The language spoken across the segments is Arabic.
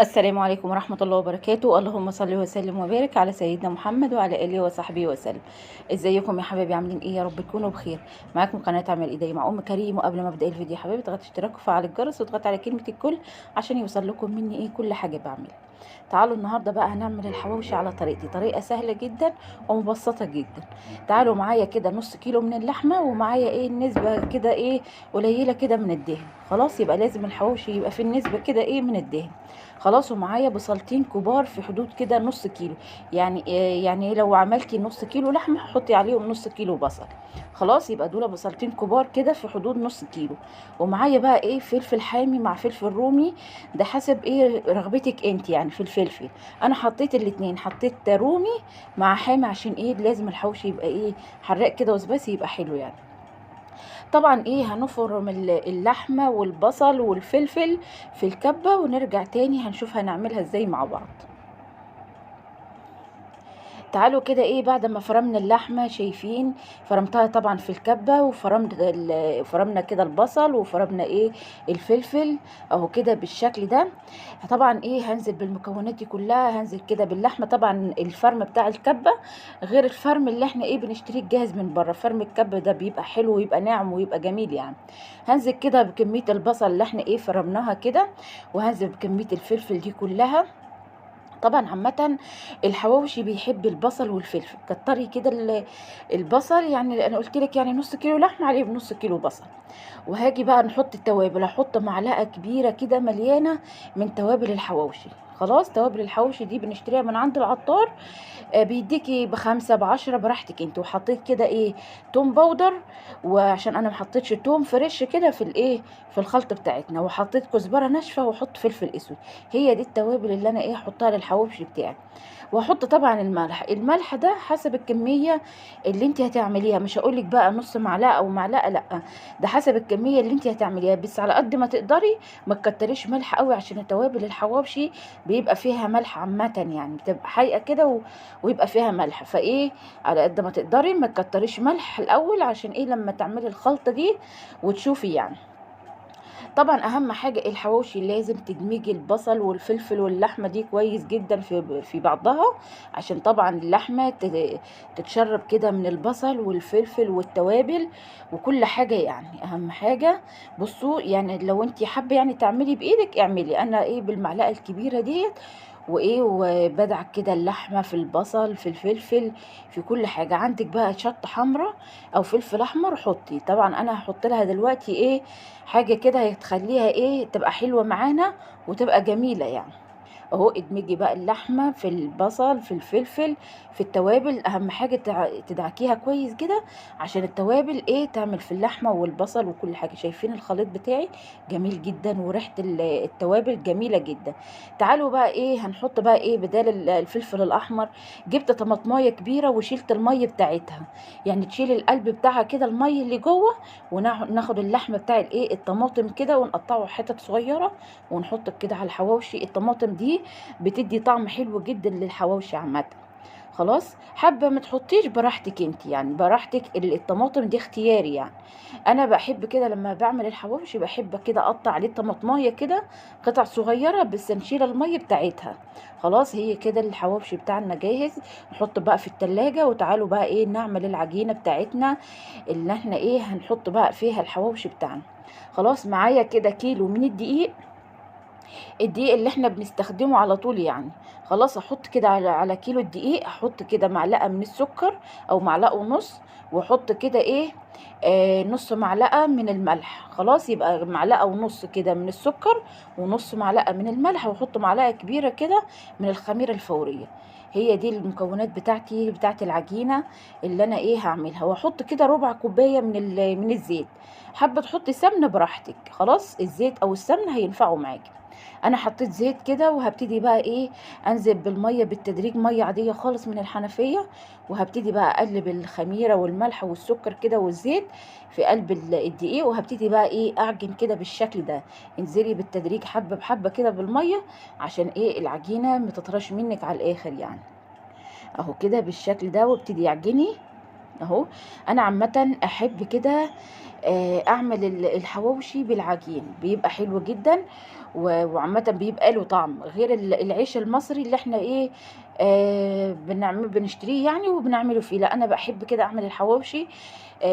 السلام عليكم ورحمة الله وبركاته. اللهم صل وسلم وبارك على سيدنا محمد وعلى آله وصحبه وسلم. ازيكم يا حبايبي؟ عاملين ايه؟ يا رب تكونوا بخير. معاكم قناة اعمل ايدي مع ام كريم. وقبل ما ابدا الفيديو يا حبايبي اضغطوا اشتراك وفعل الجرس واضغطوا على كلمة الكل عشان يوصل لكم مني ايه كل حاجة بعملها. تعالوا النهارده بقى هنعمل الحواوشي على طريقتي، طريقة سهلة جدا ومبسطة جدا. تعالوا معايا كده نص كيلو من اللحمة، ومعايا ايه النسبة كده ايه قليلة كده من الدهن. خلاص يبقى لازم الحواوشي يبقى في النسبة كده ايه من الدهن. خلاص. ومعايا بصلتين كبار في حدود كده نص كيلو. يعني لو عملتي نص كيلو لحمه حطي عليهم نص كيلو بصل. خلاص يبقى دول بصلتين كبار كده في حدود نص كيلو. ومعايا بقى ايه فلفل حامي مع فلفل رومي، ده حسب ايه رغبتك انت يعني في الفلفل. انا حطيت الاتنين، حطيت رومي مع حامي عشان ايه لازم الحوشي يبقى ايه حراق كده وسباسي يبقى حلو يعني. طبعا ايه هنفرم اللحمه والبصل والفلفل في الكبه، ونرجع تاني هنشوف هنعملها ازاي مع بعض. تعالوا كده ايه بعد ما فرمنا اللحمه، شايفين فرمتها طبعا في الكبه، فرمنا كده البصل وفرمنا ايه الفلفل اهو كده بالشكل ده. طبعا ايه هنزل بالمكونات دي كلها، هنزل كده باللحمه. طبعا الفرم بتاع الكبه غير الفرم اللي احنا ايه بنشتريه جاهز من بره. فرم الكبه ده بيبقى حلو ويبقى ناعم ويبقى جميل يعني. هنزل كده بكميه البصل اللي احنا ايه فرمناها كده، وهنزل بكميه الفلفل دي كلها. طبعا عامة الحواوشي بيحب البصل والفلفل. كتري كده البصل، يعني انا قلت لك يعني نص كيلو لحمه عليه بنص كيلو بصل. وهاجي بقى نحط التوابل، هحط معلقه كبيره كده مليانه من توابل الحواوشي. خلاص توابل الحواوشي دي بنشتريها من عند العطار. بيديكي بخمسة بعشرة براحتك انت. وحطيت كده ايه توم باودر، وعشان انا محطيتش توم فريش كده في الايه في الخلطة بتاعتنا. وحطيت كزبرة ناشفة وحط فلفل اسود. هي دي التوابل اللي انا ايه احطها للحواوشي بتاعي. واحط طبعا الملح ده حسب الكمية اللي انت هتعمليها. مش هقولك بقى نص معلقة او معلقة، لا، ده حسب الكمية اللي انت هتعمليها، بس على قد ما تقدري ما تكتريش ملح قوي عشان التوابل الحواوشي بيبقى فيها ملح عامة يعني، بتبقى حقيقة كده ويبقى فيها ملح. فايه على قد ما تقدري ما تكتريش ملح الاول عشان ايه لما تعملي الخلطة دي وتشوفي يعني. طبعا اهم حاجه الحواوشي لازم تدمجي البصل والفلفل واللحمه دي كويس جدا في بعضها، عشان طبعا اللحمه تتشرب كده من البصل والفلفل والتوابل وكل حاجه يعني. اهم حاجه بصوا يعني لو انت حابه يعني تعملي بايدك اعملي. انا ايه بالمعلقه الكبيره ديت وايه وبدعك كده اللحمه في البصل في الفلفل في كل حاجه. عندك بقى شطه حمراء او فلفل احمر حطي. طبعا انا هحط لها دلوقتي ايه حاجة كده هتخليها ايه تبقى حلوة معانا وتبقى جميلة يعني. اهو ادمجي بقى اللحمة في البصل في الفلفل في التوابل. اهم حاجة تدعكيها كويس كده عشان التوابل ايه تعمل في اللحمة والبصل وكل حاجة. شايفين الخليط بتاعي جميل جدا وريحة التوابل جميلة جدا. تعالوا بقى ايه هنحط بقى ايه بدال الفلفل الاحمر. جبت طماطمايه كبيرة وشيلت المية بتاعتها، يعني تشيلي القلب بتاعها كده المية اللي جوه، وناخد اللحمة بتاع الايه الطماطم كده ونقطعه حتت صغيرة ونحط كده على الحواوشي. الطماطم دي بتدي طعم حلو جدا للحواوشي عامه. خلاص حابه ما تحطيش براحتك انت يعني، براحتك. الطماطم دي اختياري يعني. انا بحب كده لما بعمل الحواوشي بحب كده اقطع عليه طماطمايه كده قطع صغيره بس نشيل الميه بتاعتها. خلاص هي كده الحواوشي بتاعنا جاهز. نحط بقى في التلاجة. وتعالوا بقى ايه نعمل العجينه بتاعتنا اللي احنا ايه هنحط بقى فيها الحواوشي بتاعنا. خلاص معايا كده كيلو من الدقيق، الدقيق اللي احنا بنستخدمه على طول يعني. خلاص احط كده على كيلو الدقيق احط كده معلقه من السكر او معلقه ونص. واحط كده ايه نص معلقه من الملح. خلاص يبقى معلقه ونص كده من السكر ونص معلقه من الملح. واحط معلقه كبيره كده من الخميره الفوريه. هي دي المكونات بتاعتي بتاعت العجينه اللي انا ايه هعملها. واحط كده ربع كوبايه من الزيت. حابه تحطي سمنه براحتك، خلاص الزيت او السمنه هينفعوا معاكي. انا حطيت زيت كده وهبتدي بقى ايه انزل بالميه بالتدريج، ميه عاديه خالص من الحنفيه. وهبتدي بقى اقلب الخميره والملح والسكر كده والزيت في قلب الدقيق. وهبتدي بقى ايه اعجن كده بالشكل ده. انزلي بالتدريج حبه بحبه كده بالميه عشان ايه العجينه ما تطرش منك على الاخر يعني. اهو كده بالشكل ده وابتدي اعجني اهو. انا عامه احب كده اعمل الحواوشي بالعجين بيبقى حلو جدا. وعامة بيبقى له طعم غير العيش المصري اللي احنا ايه بنشتريه يعني وبنعمله فيه. لا انا بحب كده اعمل الحواوشي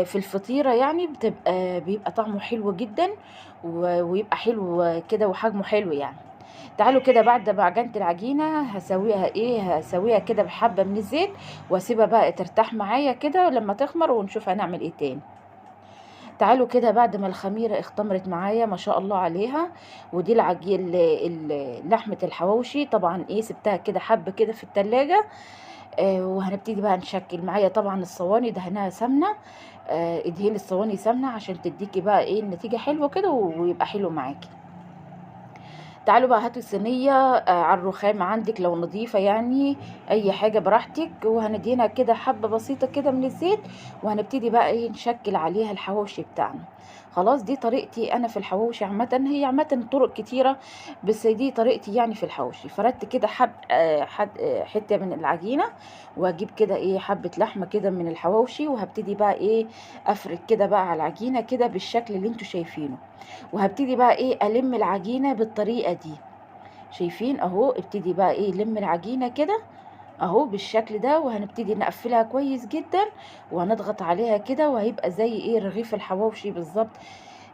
في الفطيرة يعني، بيبقى طعمه حلو جدا ويبقى حلو كده وحجمه حلو يعني. تعالوا كده بعد ما عجنت العجينة هسويها كده بحبة من الزيت، واسيبها بقى ترتاح معايا كده لما تخمر ونشوف هنعمل ايه تاني. تعالوا كده بعد ما الخميرة اختمرت معايا ما شاء الله عليها، ودي لحمة الحواوشي طبعا ايه سبتها كده حبة كده في التلاجة. وهنبتدي بقى نشكل معايا. طبعا الصواني دهنها سمنة، ادهني الصواني سمنة عشان تديكي بقى ايه النتيجة حلوة كده ويبقى حلو معاكي. تعالوا بقى هاتوا الصينية على الرخام عندك لو نظيفة يعني، اي حاجة براحتك، وهندينا كده حبة بسيطة كده من الزيت، وهنبتدي بقى ايه نشكل عليها الحواوشي بتاعنا. خلاص دي طريقتي انا في الحواوشي. عامة هي عامة طرق كتيرة، بس دي طريقتي يعني في الحواوشي. فردت كده حتة من العجينة، واجيب كده ايه حبة لحمة كده من الحواوشي، وهبتدي بقى ايه افرد كده بقى على العجينة كده بالشكل اللي انتوا شايفينه. وهبتدي بقى ايه الم العجينة بالطريقة دي. شايفين اهو، ابتدي بقى ايه لم العجينة كده اهو بالشكل ده، وهنبتدي نقفلها كويس جدا وهنضغط عليها كده، وهيبقى زي ايه رغيف الحواوشي بالظبط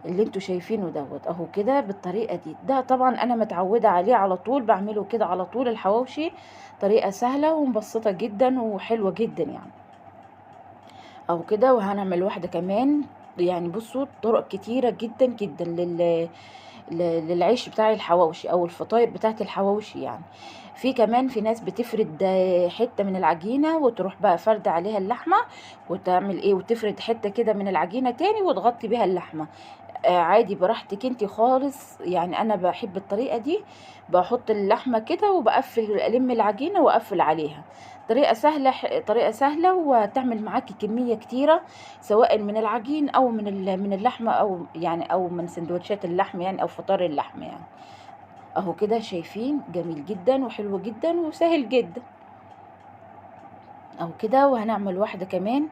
اللي انتوا شايفينه دوت اهو كده بالطريقة دي. ده طبعا انا متعودة عليه على طول، بعمله كده على طول الحواوشي. طريقة سهلة ومبسطة جدا وحلوة جدا يعني اهو كده. وهنعمل واحدة كمان يعني. بصوا طرق كتيرة جدا جدا للعيش بتاع الحواوشي او الفطاير بتاعت الحواوشي يعني. في ناس بتفرد حته من العجينه وتروح بقى فرد عليها اللحمه، وتعمل ايه وتفرد حته كده من العجينه تاني وتغطي بيها اللحمه. عادي براحتك انتي خالص يعني. انا بحب الطريقه دي، بحط اللحمه كده وبقفل الم العجينه واقفل عليها. طريقه سهله وتعمل معاكي كميه كتيره، سواء من العجين او من اللحمه، او يعني او من سندوتشات اللحم يعني، او فطار اللحم يعني. اهو كده شايفين جميل جدا وحلو جدا وسهل جدا اهو كده. وهنعمل واحده كمان.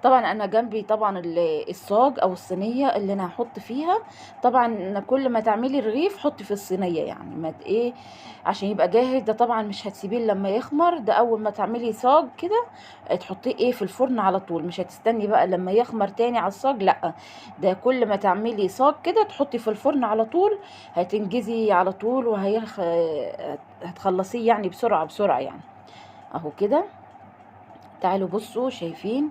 طبعا انا جنبي طبعا الصاج او الصينيه اللي انا هحط فيها. طبعا كل ما تعملي رغيف حطي في الصينيه يعني ما ايه عشان يبقى جاهز. ده طبعا مش هتسيبيه لما يخمر، ده اول ما تعملي صاج كده تحطيه ايه في الفرن على طول، مش هتستني بقى لما يخمر تاني على الصاج، لا. ده كل ما تعملي صاج كده تحطي في الفرن على طول، هتنجزي على طول هتخلصيه يعني بسرعه بسرعه يعني اهو كده. تعالوا بصوا شايفين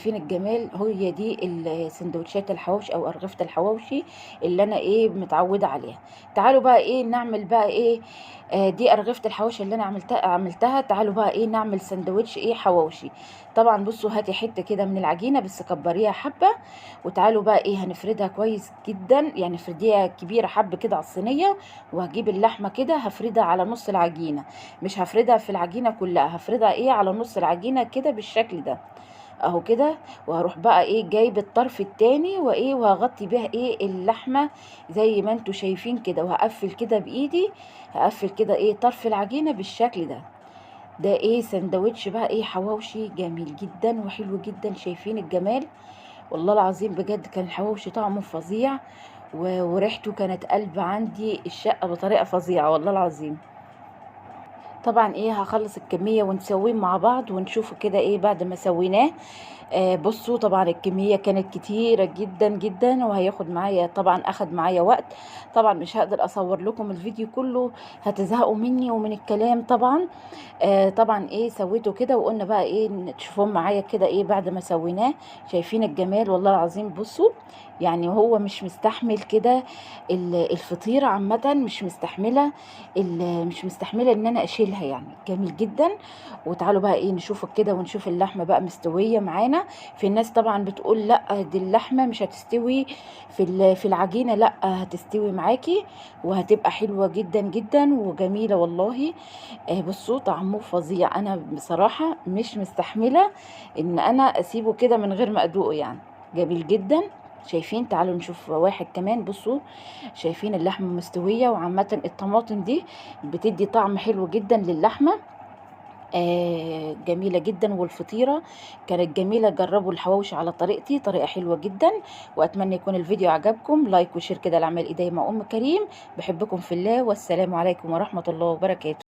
الجمال. هي دي السندوتشات الحواوشي او ارغفة الحواوشي اللي انا ايه متعودة عليها. تعالوا بقى ايه نعمل بقى ايه دي ارغفة الحواوشي اللي انا عملتها. تعالوا بقى ايه نعمل سندوتش ايه حواوشي. طبعا بصوا هاتي حتة كده من العجينة بس كبريها حبة، وتعالوا بقى ايه هنفردها كويس جدا يعني. فرديها كبيرة حبة كده على الصينية، وهجيب اللحمة كده هفردها على نص العجينة، مش هفردها في العجينة كلها، هفردها ايه على نص العجينة كده بالشكل ده اهو كده. وهروح بقى ايه جايب الطرف التاني وايه وهغطي بيها ايه اللحمة زي ما انتوا شايفين كده، وهقفل كده بايدي، هقفل كده ايه طرف العجينة بالشكل ده. ده ايه سندوتش بقى ايه حواوشي جميل جدا وحلو جدا. شايفين الجمال؟ والله العظيم بجد كان الحواوشي طعمه فظيع، وريحته كانت قلب عندي الشقة بطريقة فظيعة والله العظيم. طبعا ايه هخلص الكمية ونسويه مع بعض ونشوفه كده ايه بعد ما سويناه. بصوا طبعا الكمية كانت كتيرة جدا جدا، وهياخد معايا طبعا اخد معايا وقت. طبعا مش هقدر اصور لكم الفيديو كله، هتزهقوا مني ومن الكلام طبعا. طبعا ايه سويته كده، وقلنا بقى ايه تشوفون معايا كده ايه بعد ما سويناه. شايفين الجمال والله العظيم؟ بصوا يعني هو مش مستحمل كده الفطيرة عامة، مش مستحملة ان انا اشيلها يعني. جميل جدا. وتعالوا بقى ايه نشوف كده ونشوف اللحمة بقى مستوية معانا. في الناس طبعا بتقول لا دي اللحمة مش هتستوي في العجينة، لا هتستوي معاكي وهتبقى حلوة جدا جدا وجميلة والله. بصوا طعمه فظيع. انا بصراحة مش مستحملة ان انا اسيبه كده من غير ما ادوقه يعني. جميل جدا. شايفين؟ تعالوا نشوف واحد كمان. بصوا شايفين اللحمة مستوية، وعامة الطماطم دي بتدي طعم حلو جدا للحمة. جميلة جدا، والفطيرة كانت جميلة. جربوا الحواوشي على طريقتي، طريقة حلوة جدا. وأتمنى يكون الفيديو عجبكم. لايك وشير كده لعمل إيدي مع أم كريم. بحبكم في الله، والسلام عليكم ورحمة الله وبركاته.